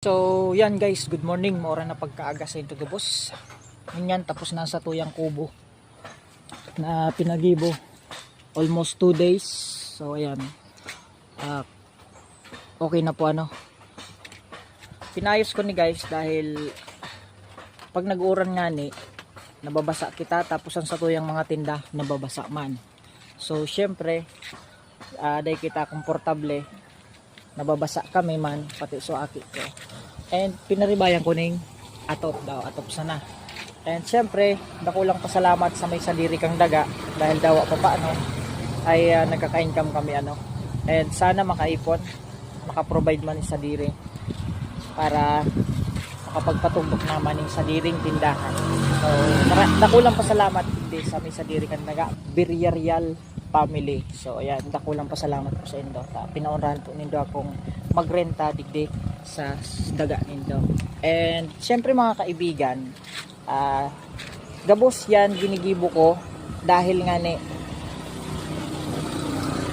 So yan guys, good morning. Maura na pagkaaga sa ito gabos. Ganyan, tapos na sa tuyang kubo na pinagibo. Almost 2 days. So ayan, okay na po ano. Pinayos ko ni guys dahil pag nag-uran nga ni, nababasa kita, tapos ang sa tuyang mga tinda nababasa man. So syempre, dahil kita komportable, nababasa kami man pati so aki ko. And pinaribayan ko ning atop sana. And syempre, nakulang pasalamat sa may sadiri kang daga dahil daw pa paano ay nagkaka-income kami ano. And sana makaipon, maka-provide man sa sadiri para makapagpatumbok naman ng sadiring tindahan. So, nakulang pasalamat din sa may sadiri kang daga, Biryarial family. So ayan, dakulang pasalamat po sa indo. Pinaunrahan po nindo akong magrenta digdi sa daga nindo. And syempre mga kaibigan, gabos yan ginigibo ko dahil nga ni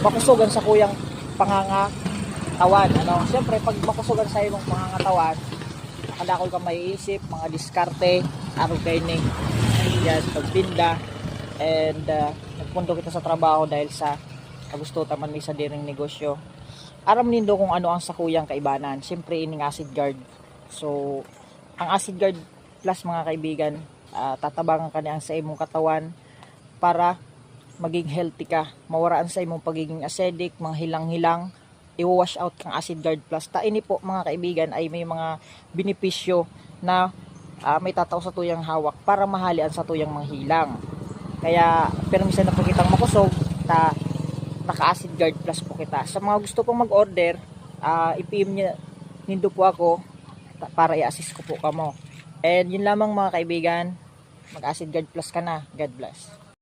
makusugan sa kuyang pangangatawan ano. Syempre pag makusugan sa imong pangangatawan, kadakol ka maiisip mga diskarte araw kay ni yan pagtinda. And nagpundo kita sa trabaho dahil sa gusto taman may sa diring negosyo. Aram nindo kung ano ang sakuyang kaibanan. Siyempre ining acid guard. So ang acid guard plus mga kaibigan, tatabangan ka niya sa imong katawan para maging healthy ka. Mawaraan sa imong pagiging acidic, mga hilang-hilang, i-wash out kang acid guard plus. Ini po mga kaibigan ay may mga benepisyo na may tataw sa tuyang hawak para mahalian sa tuyang manghilang. Kaya pero minsan na po kitang makusog, naka-acid guard plus po kita. Sa mga gusto pong mag-order, i-PM nindo po ako para i-assist ko po kamo. And yun lamang mga kaibigan, mag-acid guard plus ka na. God bless.